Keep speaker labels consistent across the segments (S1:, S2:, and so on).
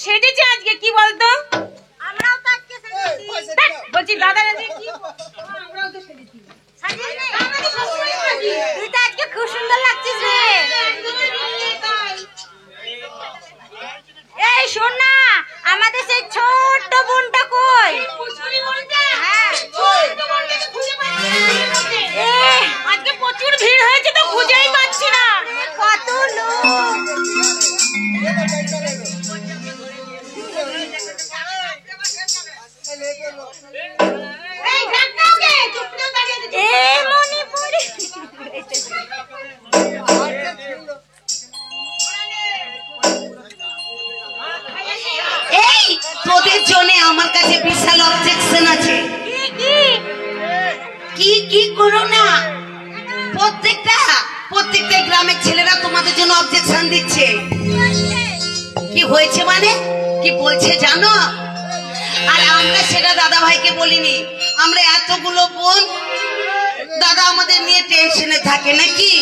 S1: সেজেছে আজকে, কি বলতো? আমরাও তো আজকে সেজেছি। বলছি দাদা কি আমরাও তো সেজেছি। তুই তো আজকে খুব সুন্দর লাগছিস রে। এই শোন না, আমাদের সেই ছোট্ট বোনটা কই? আজকে প্রচুর ভিড় হয়েছে তো খুঁজেই পাচ্ছি না। কত লোক!
S2: তোদের জন্য আমার কাছে বিশাল অবজেকশন আছে। কি কি করো না, প্রত্যেকটা গ্রামের ছেলেরা তোমাদের জন্য অবজেকশন দিচ্ছে। কি হয়েছে মানে কি বলছে জানো? আর আমরা সেটা দাদা ভাইকে বলিনি। আমরা এতগুলো বোন, দাদা আমাদের নিয়ে টেনশনে থাকে নাকি?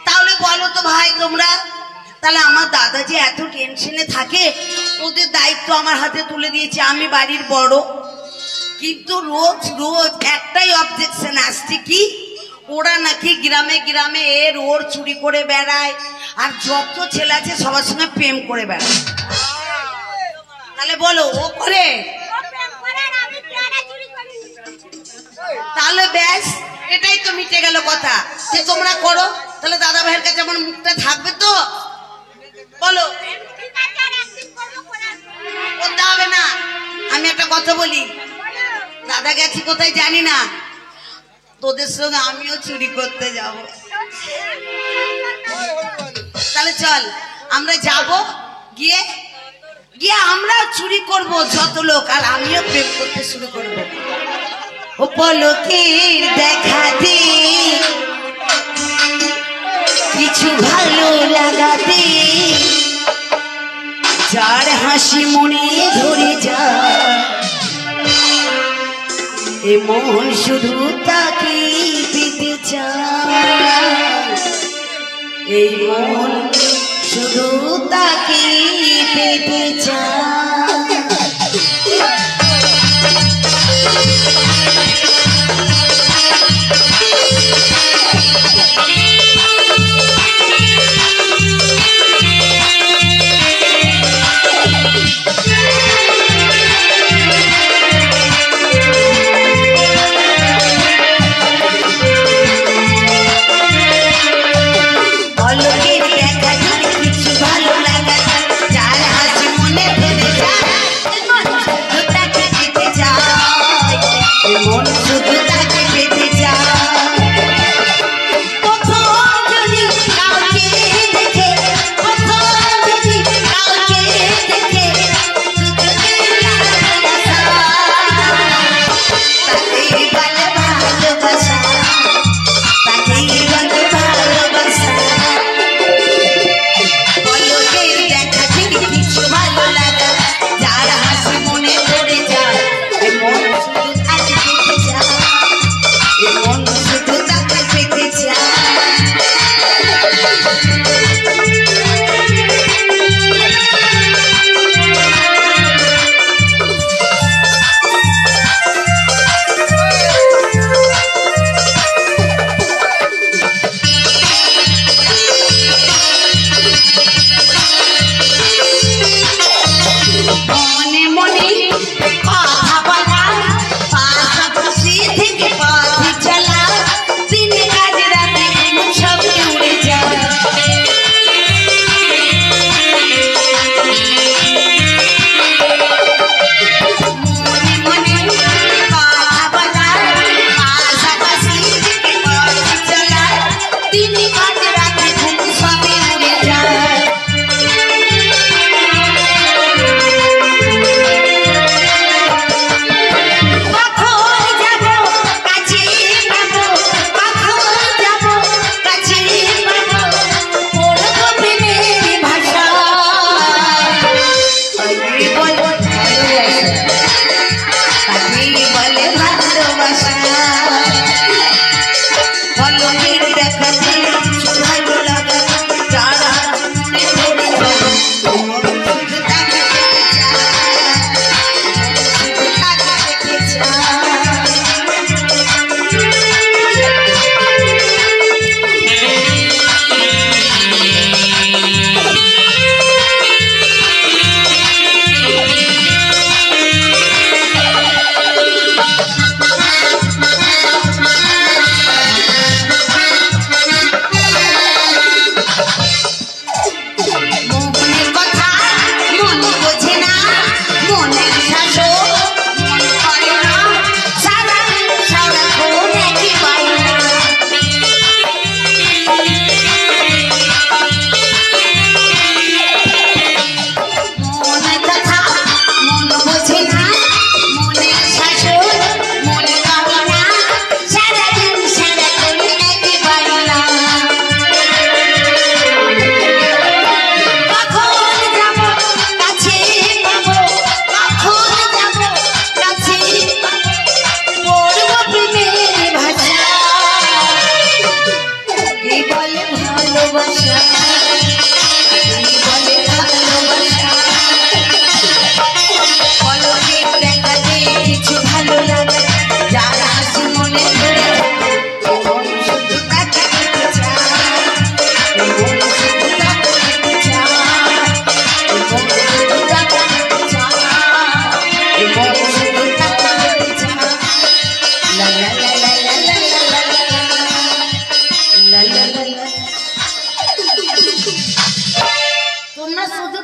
S2: তাহলে বলো তো ভাই তোমরা, তাহলে আমার দাদা যে এত টেনশনে থাকে, ওদের দায়িত্ব আমার হাতে তুলে দিয়েছে। আমি বাড়ির বড়, কিন্তু রোজ রোজ একটাই অবজেকশন আসছে, কি ওরা নাকি গ্রামে গ্রামে এর ওর চুরি করে বেড়ায়, আর যত ছেলে আছে সবার সঙ্গে প্রেম করে বেড়ায়। তাহলে বলো ও করে? তাহলে ব্যাস, এটাই তো মিটে গেল কথা, যে তোমরা করো। তাহলে দাদা ভাইয়ের কাছে আমার মুখটা থাকবে তো? বলো, করতে হবে না। আমি একটা কথা বলি, দাদা গেছি কোথায় জানি না, তোদের সঙ্গে আমিও চুরি করতে যাব। তাহলে চল আমরা যাব, গিয়ে গিয়ে আমরা চুরি করব যত লোক, আর আমিও প্রেম করতে শুরু করব। ও পলকের দেখাতে কিছু ভালো লাগাতে, যার হাসি মনে ধরে যায়, এ মন শুধু তাকে পেতে চায়, এই মন শুধু তাকে পেতে চায়।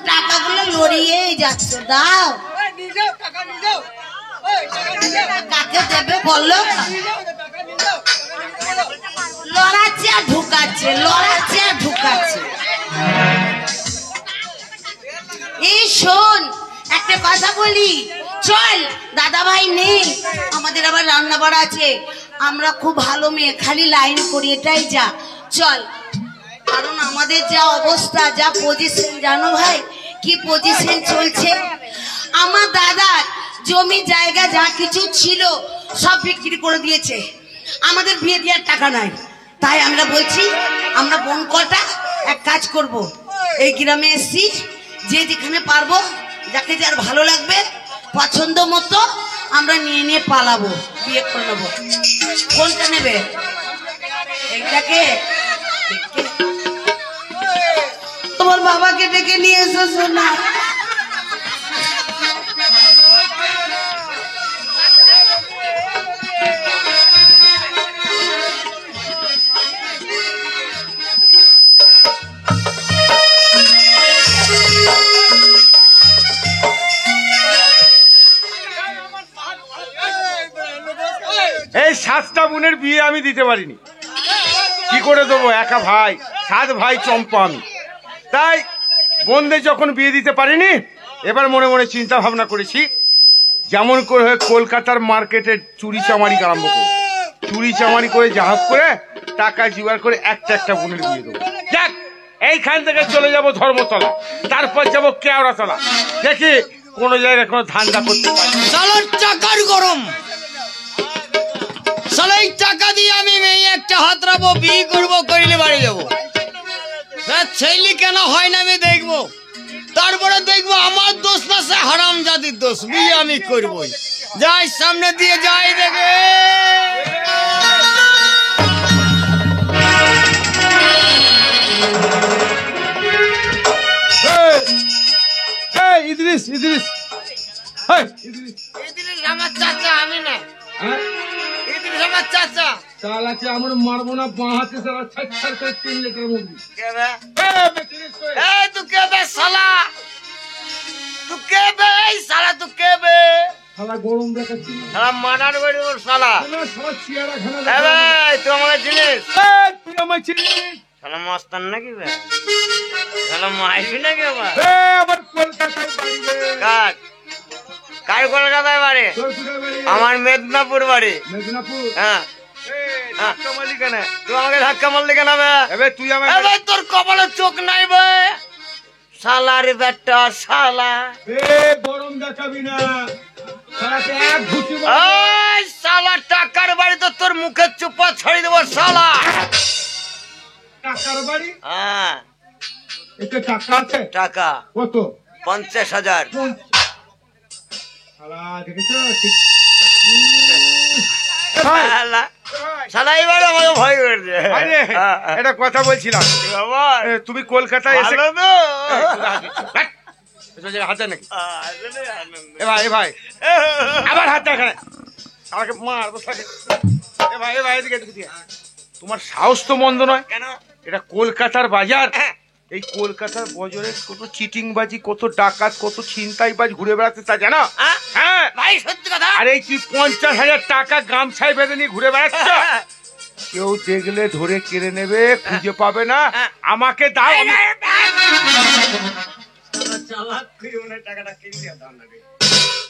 S2: টাকাগুলো লড়িয়েই যাচ্ছ, দাও। কাকে দেবে বললো? লড়াচ্ছে আর ঢুকাচ্ছে, লড়াচ্ছে আর ঢুকাচ্ছে। এই শোন, একটা কথা বলি, চল। দাদা ভাই নেই, আমাদের আবার রান্না বাড়া আছে। আমরা খুব ভালো মেয়ে, খালি লাইন করি, এটাই যা। চল, কারণ আমাদের যা অবস্থা, যা পজিশন, জানো ভাই কি পজিশন চলছে। আমার দাদার জমি জায়গা যা কিছু ছিল সব বিক্রি করে দিয়েছে। আমাদের বিয়ে দেওয়ার টাকা নাই। তাই আমরা বলছি, আমরা বোন কটা এক কাজ করব, এই গ্রামে এসছি, যে যেখানে পারবো, যাকে যার ভালো লাগবে পছন্দ মতো আমরা নিয়ে নিয়ে পালাবো, বিয়ে করে নেবো। কোনটা নেবে? এইটাকে? তোমার বাবাকে ডেকে নিয়ে এসো সোনা।
S3: এই 7টা বোনের বিয়ে আমি দিতে পারিনি, কি করে দেবো? একা ভাই, 7 ভাই চম্পা আমি। তাই বোনদের যখন বিয়ে দিতে পারিনি, এবার মনে মনে চিন্তা ভাবনা করেছি, যেমন করে কলকাতার মার্কেটে চুরি চামারি আরম্ভ করবো। চুরি চামারি করে জাহাজ করে টাকা জোগাড় করে একটা একটা বোনের বিয়ে দেবো। যাক, এইখান থেকে চলে যাব ধর্মতলা, তারপর যাবো কেওড়াতলা, দেখি কোন জায়গায় কোনো ধান্দা করতে পারি।
S4: সালার টাকার গরম, সালা এই টাকা দিয়ে আমি মেয়ে একটা হাত রাখবো, বিয়ে করবো, করিলে বাড়ি যাবো। ছেলে কেন হয় না আমি দেখবো, তারপরে দেখবো আমার দোষ না সে হারাম জাতির দোষ। বিয়ে আমি করবোই, যাই সামনে দিয়ে যাই দেখে।
S3: ইদ্রিস, ইদ্রিস,
S4: ইদ্রিস আমার চাচা, আমি না। ইদ্রিস আমার চাচা।
S3: চালাকে আমরা মারবো না, বাঁ হাতে সারা 6 করে 3 লিটার মুরগি।
S4: কে বে? এই তু কে বে শালা? তু কে বে? এই শালা তু কে বে?
S3: শালা গরম দেখাচ্ছি,
S4: শালা মানার বাড়ি ওর শালা।
S3: শালা চিয়ারা খানা।
S4: এ ভাই তুই আমাকে চিনিস?
S3: তুই আমায় চিনিস?
S4: শালা মস্তান নাকি বে? শালা মাইবি নাকি আবার?
S3: আবার কলকাতায় বাড়ি রে।
S4: কার কার কলকাতায় বাড়ি?
S3: তোর কোথায় বাড়ি?
S4: আমার মেদিনীপুর বাড়ি।
S3: মেদিনীপুর।
S4: হ্যাঁ,
S3: ধাক্কা মারলি কেন?
S4: তুই আমাকে ধাক্কা মারলি কেন বে?
S3: এবার তুই আমায়
S4: এ ভাই তোর কপালে চোখ নাই বে? শালা রে বেটা শালা।
S3: গরম দেখাবি না, শালাকে এক ঘুষি
S4: এই শালা টাকার বাড়ি তো তোর মুখে চুপা ছড়িয়ে দেবো শালা।
S3: টাকার বাড়ি?
S4: হ্যাঁ,
S3: এতে টাকা আছে?
S4: টাকা
S3: কত?
S4: 50,000।
S3: শালা দেখেছো? ঠিক।
S4: শালা শালা এবার আমাকে ভয় করছে।
S3: আরে একটা কথা বলছিলাম, তুমি কলকাতায় এসে
S4: ভালো তো?
S3: হাতে নাকি? এ ভাই, এ ভাই, আবার হাত এখানে আমাকে মারবো। এ ভাই, এ ভাই, এদিকে এদিকে। তোমার সাহস তো মন্দ নয়।
S4: কেন?
S3: এটা কলকাতার বাজার, এই কলকাতার বাজারে কত চিটিংবাজি, কত ডাকাত, কত ছিনতাইবাজ ঘুরে বেড়াচ্ছে তা জানো? হ্যাঁ
S4: ভাই সত্যি কথা।
S3: আরে তুই 50,000 টাকা গামছায় বেঁধে নিয়ে ঘুরে বেড়াচ্ছ, কেউ দেখলে ধরে কেড়ে নেবে, খুঁজে পাবে না। আমাকে দাও।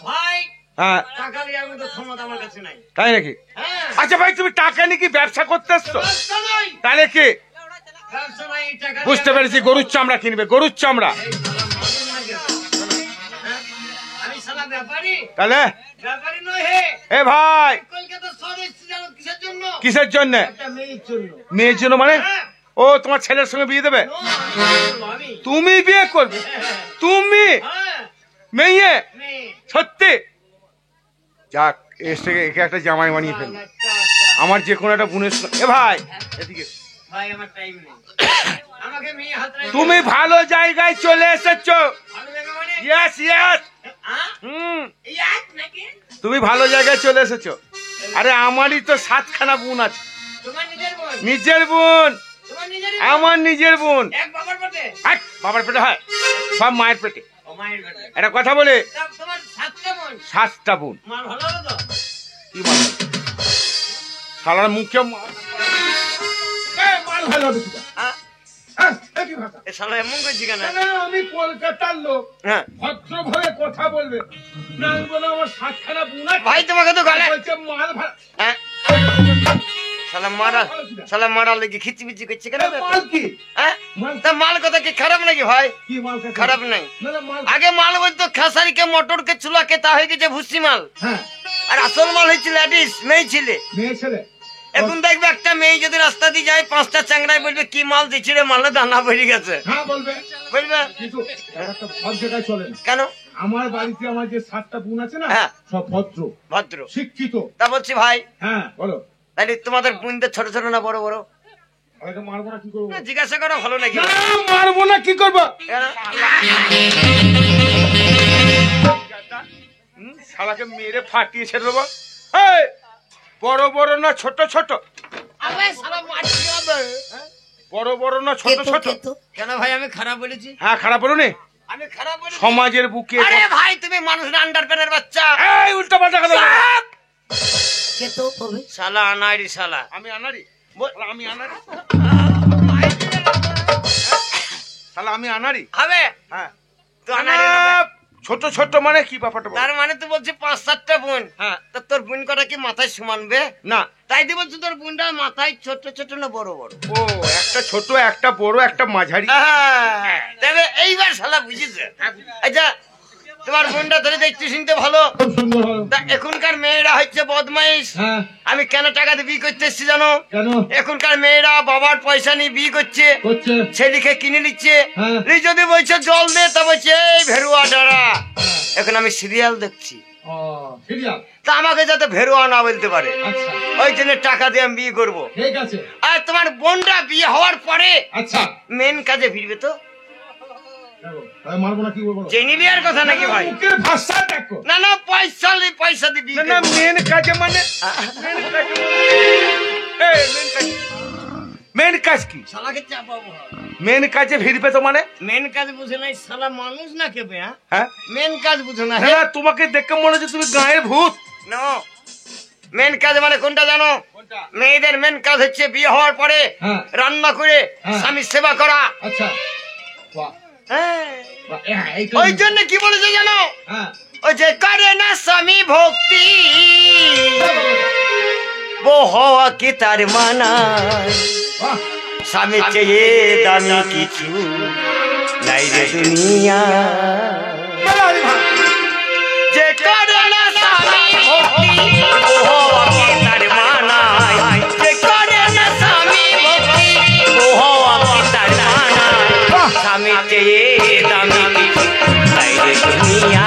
S4: ভাই
S3: হ্যাঁ,
S4: টাকা দেওয়ার মতো ক্ষমতা আমার কাছে নাই।
S3: তাই নাকি?
S4: হ্যাঁ,
S3: আচ্ছা ভাই, তুমি টাকা নিয়ে কি ব্যবসা করতে এসছো?
S4: ব্যবসা নাই,
S3: তাহলে কি?
S4: ব্যবসা নাই, টাকা
S3: বুঝতে পেরেছি, গরুর চামড়া কিনবে, গরুর চামড়া।
S4: আমি শালা ব্যাপারী,
S3: তাহলে
S4: ব্যাপারী নই হে।
S3: এ ভাই,
S4: কলকাতা শহরে এসেছি জানো কিসের জন্য?
S3: কিসের জন্য?
S4: একটা মেয়ের জন্য।
S3: মেয়ের জন্য মানে?
S4: হ্যাঁ।
S3: ও তোমার ছেলের সঙ্গে বিয়ে দেবে?
S4: আমি
S3: তুমি বিয়ে করবে? তুমি
S4: হ্যাঁ
S3: মেয়ে?
S4: মেয়ে।
S3: সত্যি? যাক, এসে একে একটা জামাই বানিয়ে ফেলবে। আমার যে কোনো একটা বোনের এ ভাই এদিকে।
S4: ভাই আমার টাইম নেই, আমাকে মেয়ে হাত রাখি।
S3: তুমি ভালো জায়গায় চলে এসেছো।
S4: ভালো জায়গা মানে?
S3: Yes, yes.
S4: এই আজ নাকি?
S3: তুমি ভালো জায়গায় চলে এসেছো। আরে আমারই তো 7খানা বোন আছে।
S4: তোমার নিজের বোন?
S3: নিজের বোন।
S4: তোমার নিজেরই
S3: আমার নিজের বোন।
S4: এক বাবার পেটে?
S3: হাট, বাবার পেটে হয়, সব মায়ের পেটে।
S4: ও মায়ের পেটে।
S3: একটা কথা বলে,
S4: তা তোমার 7টা বোন?
S3: 7টা বোন।
S4: মাল ভালো হলো তো?
S3: কি মাল? শালার মুখে মাল। মাল ভালো হবে কি?
S4: হ্যাঁ?
S3: কি ভাষা?
S4: এ শালা এমন করছি কেন?
S3: আমি কলকাতার লোক,
S4: হ্যাঁ
S3: ভদ্রভাবে কথা বলবে না। বলে আমার 7খানা বোন আছে।
S4: ভাই তোমাকে তো গালে
S3: বলছে মাল ভালো।
S4: হ্যাঁ শালা মারা লেগে খিচিমিচি করছে কেন?
S3: মাল কি?
S4: হ্যাঁ
S3: মাল
S4: তা মাল কথা কি খারাপ নাকি ভাই?
S3: কি মাল খাচ্ছে?
S4: খারাপ নাই।
S3: না না মাল।
S4: আগে মাল বলতো খেসারিকে মটরকে চুলাকে, তা হয়ে গেছে ভুসি মাল।
S3: হ্যাঁ,
S4: আর আসল মাল হচ্ছে লেডিস, মেয়ে ছেলে।
S3: মেয়ে ছেলে।
S4: এখন দেখবে একটা মেয়ে যদি রাস্তা দিয়ে যায় 5টা চ্যাংড়ায় বলবে কি মাল দিচ্ছি রে, মালে দানা বেরিয়ে গেছে
S3: হ্যাঁ বলবে,
S4: বলবে।
S3: কিন্তু একটা ভদ্র জায়গায় চলে না।
S4: কেন?
S3: আমার বাড়িতে আমার যে 7টা বোন আছে না,
S4: হ্যাঁ।
S3: সব ভদ্র
S4: ভদ্র।
S3: শিক্ষিত।
S4: তা বলছি ভাই,
S3: হ্যাঁ বলো।
S4: তাহলে তোমাদের বোনদের ছোট ছোট না বড় বড়?
S3: আরে মারবো না কি করবো?
S4: না, জিজ্ঞাসা করা ভালো নাকি?
S3: না, মারবো না কি করবো?
S4: কেন?
S3: শালাকে মেরে ফাটিয়ে ছেড়ে দেবো। এই, বড় বড় না ছোট ছোট? বড় বড় না ছোট ছোট?
S4: কেন ভাই আমি খারাপ বলেছি?
S3: হ্যাঁ, খারাপ বলো নি।
S4: আমি খারাপ বলেছি?
S3: সমাজের বুকে।
S4: আরে ভাই তুমি মানুষের আন্ডারপ্যানের বাচ্চা।
S3: এই উল্টা পাল্টা কথা বলো।
S2: কে তো হবে?
S4: শালা আনাড়ি শালা।
S3: আমি আনারি? আমি আনারি? শালা আমি আনারি?
S4: হবে
S3: হ্যাঁ।
S4: তো আনাড়ি হবে।
S3: ছোট ছোট মানে কি ব্যাপারটা বল?
S4: তার মানে তুই বলছিস 5-7টা বোন।
S3: হ্যাঁ।
S4: তা তোর বোন কটা কি মাথায় সমানবে?
S3: না।
S4: তাই দিয়ে বলছি তোর বোনটা মাথায় ছোট ছোট না বড় বড়?
S3: ও, একটা ছোট, একটা বড়, একটা মাঝারি।
S4: তবে এইবার শালা বুঝেছে। আচ্ছা তোমার বোনটা ধরে দেখতে শুনতে ভালো,
S3: খুব সুন্দর হলো।
S4: তা এখনকার মেয়েরা হচ্ছে বদমাইশ।
S3: হ্যাঁ।
S4: আমি কেন টাকা দিয়ে বিয়ে করতে এসছি জানো?
S3: কেন
S4: এখনকার মেয়েরা বাবার পয়সা নিয়ে বিয়ে করছে,
S3: করছে?
S4: ছেলেকে কিনে নিচ্ছে।
S3: হ্যাঁ।
S4: এই যদি বলছে জল দে, তা বলছে এই ভেরুয়া ডারা। এখন আমি সিরিয়াল দেখছি,
S3: ও, সিরিয়াল।
S4: তা আমাকে যাতে ভেরুয়া না বলতে পারে,
S3: আচ্ছা,
S4: ওই জন্য টাকা দিয়ে আমি বিয়ে করবো।
S3: ঠিক আছে।
S4: আর তোমার বোনটা বিয়ে হওয়ার পরে
S3: আচ্ছা,
S4: মেন কাজে ভিড়বে তো?
S3: দেখো, তাহলে মারবো না কি বলবো?
S4: জেনে বিয়ার কথা নাকি ভাই?
S3: মুখের ভাষা দেখো।
S4: না না, পয়সা দিয়ে বিয়ে
S3: না না,
S4: করবো।
S3: মেন কাজে মানে মেন কাজে এই মেন কাজ, মেন কাজ কি?
S4: শালাকে চাপাবো।
S3: মেন কাজে ভিড়বে তো মানে?
S4: মেন কাজ বুঝে নাই শালা, মানুষ না কেবে?
S3: হ্যাঁ,
S4: মেন কাজ বুঝো না?
S3: না, তোমাকে দেখে মনে হচ্ছে তুমি গায়ের ভূত।
S4: নো, মেন কাজ মানে কোনটা জানো? মেয়েদের মেন কাজ হচ্ছে বিয়ে হওয়ার পরে
S3: হ্যাঁ।
S4: রান্না করে
S3: হ্যাঁ।
S4: স্বামীর সেবা করা।
S3: আচ্ছা, বাহ,
S4: হ্যাঁ।
S3: বাহ, এইটা।
S4: ওই জন্য কি বলেছে জানো?
S3: হ্যাঁ,
S4: ওই যে করে না স্বামী ভক্তি, বো হওয়া কি তার মানায়।
S3: বাহ,
S4: স্বামী চেয়ে দামি কিছু নাই রে দুনিয়া। যে করে না স্বামী ভক্তি, বো হওয়া কি তার মানায়। যে করে না স্বামী ভক্তি, বো হওয়া কি তার মানায়। স্বামী চেয়ে দামি কিছু নাই রে দুনিয়া।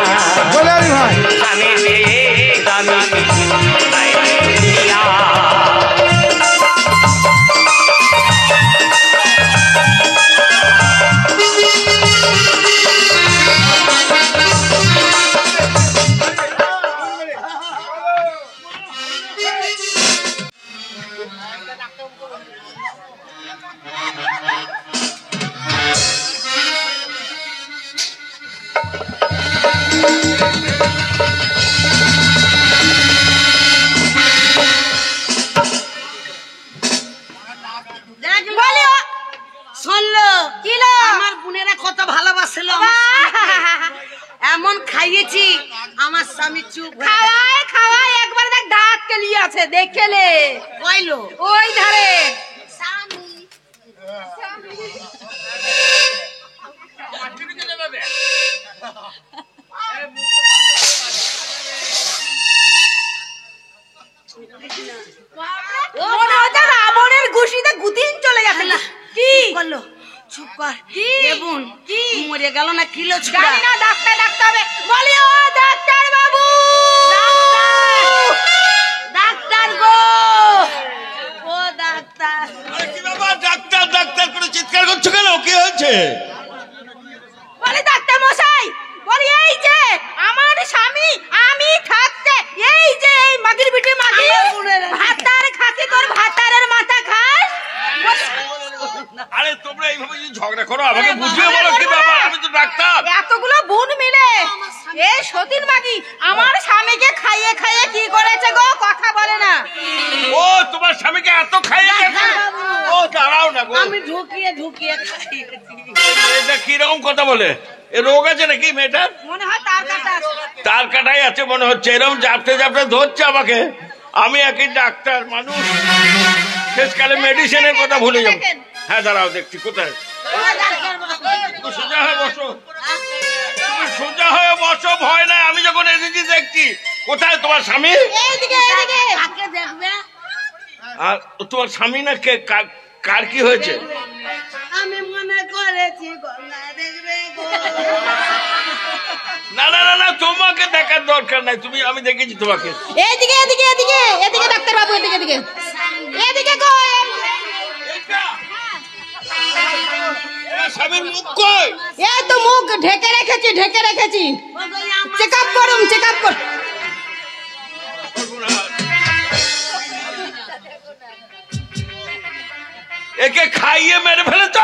S3: বলে আলি ভাই।
S4: স্বামী চেয়ে দামি কিছু নাই রে দুনিয়া।
S2: বলো, শুনলো কিলো আমার বোনেরা কত ভালোবাসলো এমন খাইয়েছি আমার স্বামী চুপ
S1: খাওয়ায় খাওয়ায় একবার দেখ দাঁত কেলিয়ে আছে, দেখেলে
S2: কইলো
S1: ওই ধারে। মনে হচ্ছে রাবণের ঘুষিতে গুতিন চলে যাচ্ছে। কি
S2: করলো? চুপ কর।
S1: কি?
S2: এ বোন,
S1: কি?
S2: মরে গেল না কিলো ছুড়া?
S1: জানি না, ডাক্তার ডাকতে হবে। বলি ও ডাক্তার বাবু,
S2: ডাক্তার গো, ও ডাক্তার।
S5: কি বাবা, ডাক্তার ডাক্তার করে চিৎকার করছো কেন? কি হয়েছে?
S1: বলি ডাক্তার মশাই, বলি এই যে আমার স্বামী আমি থাকতে এই যে এই মাগির বিটি মাগি ভাতার খাসি তোর ভাতারের মাথা খাস। এ সতীন মাগি আমার স্বামীকে খাইয়ে খাইয়ে কি করেছে গো, কথা বলে না।
S5: ও তোমার স্বামীকে এত খাইয়ে গেছে? ও দাঁড়াও না গো,
S2: আমি ঢুকিয়ে ঢুকিয়ে খাইয়েছি।
S5: এটা কিরকম কথা বলে? এ রোগ আছে নাকি মেয়েটার?
S1: মনে হয় তার কাটা আছে।
S5: তার কাটাই আছে মনে হচ্ছে, এরকম জাপটে জাপটে ধরছে আমাকে। আমি একই ডাক্তার মানুষ, শেষকালে মেডিসিনের কথা ভুলে যাবো। হ্যাঁ দাঁড়াও দেখছি কোথায়। তুমি সোজা হয়ে বসো, তুমি সোজা হয়ে বসো, ভয় নাই। আমি যখন এসেছি দেখছি। কোথায় তোমার স্বামী?
S1: এইদিকে এইদিকে।
S2: কাকে দেখবে?
S5: আর তোমার স্বামী না কে, কার কি হয়েছে?
S2: আমি মনে করেছি গঙ্গা দেখবে গো।
S5: না না না না, তোমাকে দেখার দরকার নাই, তুমি, আমি দেখেছি তোমাকে।
S1: এইদিকে এইদিকে এইদিকে এদিকে ডাক্তার বাবু, এদিকে এদিকে এদিকে গো।
S5: স্বামীর মুখ কই?
S1: এই তো মুখ ঢেকে রেখেছি, ঢেকে রেখেছি। চেক আপ করুন, চেক আপ কর।
S5: একে খাইয়ে মেরে ফেলেছ?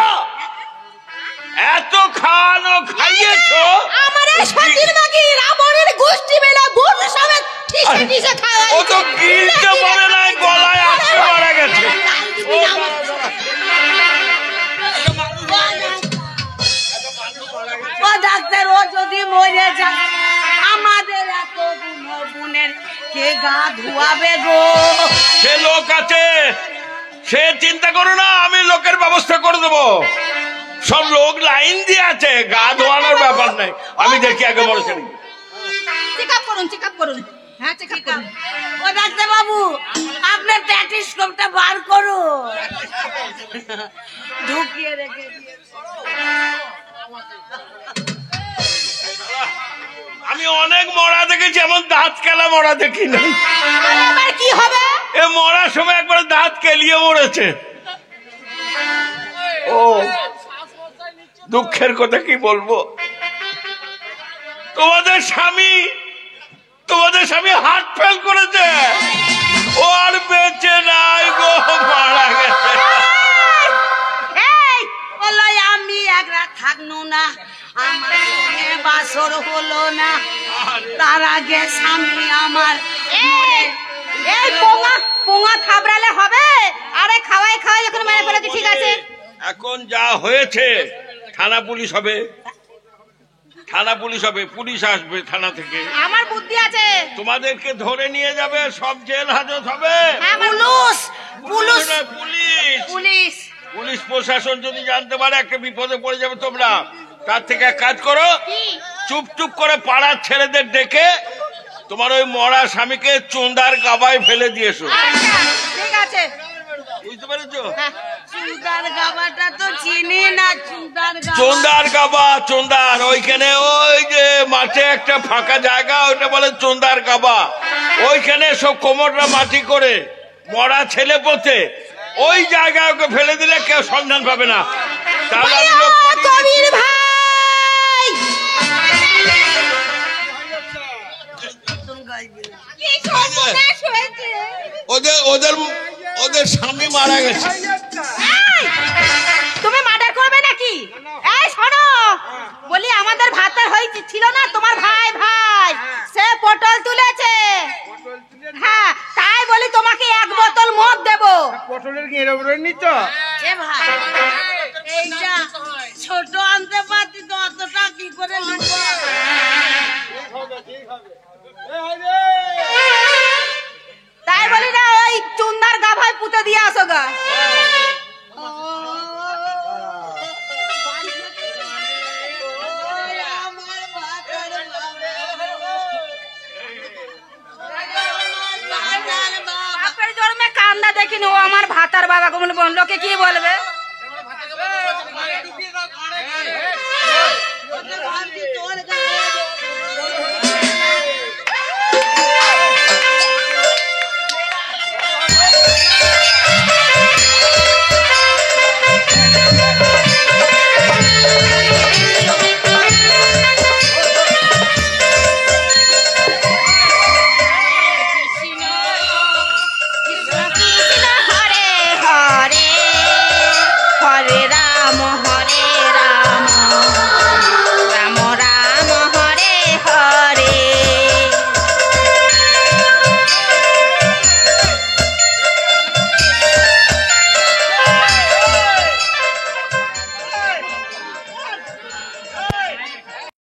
S5: এত খাওয়ানো খাইয়েছো?
S1: আমার এই সতীর মাগি রাবণের গোষ্ঠী মেলা ভূত সমেত ঠিসে ঠিসে খাওয়াই।
S5: ও তো গিলতে পারে না, গলায় আটকে মারা গেছে। ও
S2: ও ডাক্তার, ও যদি মরে যায় আমাদের এত বোনের কে গা ধোয়াবে গো?
S5: সে লোক আছে, সে চিন্তা করো না, আমি লোকের ব্যবস্থা করে দেবো। সব লোক লাইন দিয়ে আছে, গা ধোয়ানোর ব্যাপার নাই। আমি দেখি আগে বড় ছেলে।
S1: চেক আপ করুন, চেক আপ করুন। হ্যাঁ চেক আপ করুন।
S2: ও ডাক্তার বাবু, আপনার স্টেথোস্কোপটা বার করুন। ঢুকিয়ে রেখে দিয়েছে।
S5: আমি অনেক মরা দেখেছি, এমন দাঁত কেলা মরা দেখি না।
S1: এবার কি হবে?
S5: এ মরার সময় একবার দাঁত কেলিয়ে মরেছে। ও দুঃখের কথা কি বলবো। তোমাদের স্বামী হার্ট ফেল করেছে, ও আর বেঁচে নাই গো, মারা গেছে।
S2: এই বলো, আমি এক রাত থাকনু না, আমার সঙ্গে বাসর হলো না, তার আগে স্বামী আমার মরে।
S1: এই পোঙা থাবড়ালে হবে? আরে খাওয়াই খাওয়াই যখন মেরে ফেলেছি, ঠিক আছে।
S5: এখন যা হয়েছে থানা পুলিশ হবে, থানা পুলিশ হবে, পুলিশ আসবে থানা থেকে,
S1: আমার বুদ্ধি আছে।
S5: তোমাদেরকে ধরে নিয়ে যাবে, সব জেল হাজত হবে।
S1: হ্যাঁ,
S2: police police
S5: police
S2: police
S5: police প্রশাসন যদি জানতে পারে একটা বিপদে পড়ে যাবে তোমরা। তার থেকে এক কাজ করো, চুপ চুপ করে পাড়ার ছেলেদের ডেকে তোমার ওই মরা স্বামীকে চুন্দার গাবায় ফেলে দিয়েছো।
S1: আচ্ছা, ঠিক আছে।
S5: বুঝতে পেরেছো?
S2: চুদার গাবাটা তো চিনি না।
S5: চুন্দার গাবা, চুন্দার, ওইখানে ওই যে মাঠে একটা ফাঁকা জায়গা, ওইটা বলে চুন্দার গাবা। ওইখানে সব কোমররা মাটি করে মরা ছেলে পোতে, ওই জায়গায় ওকে ফেলে দিলে কেউ সন্ধান পাবে না। তাহলে আমি লোক পাঠিয়ে
S1: কবির
S5: দিচ্ছি।
S1: ভাই, কি সর্বনাশ হয়েছে।
S5: ওদের স্বামী মারা গেছে।
S1: এই, তুমি মার্ডার করবে নাকি? এই শোনো, বলি আমাদের ভাতার হয়েছে ছিল না তোমার ভাই, সে পটল তুলেছে। হ্যাঁ, তাই বলি তোমাকে এক বোতল মদ দেবো।
S3: পটলের কি এরকম নিচ্ছ?
S2: এ ভাই, এইটা ছোট আনতে পারতি তো অতটা কি করে নিব?
S1: তাই বলি না, ওই চুন্দার গাভায় পুঁতে দিয়ে আসো গা। বাপের জন্মে কান্দা দেখিনি, ও আমার ভাতার বাবা, লোকে কি বলবে?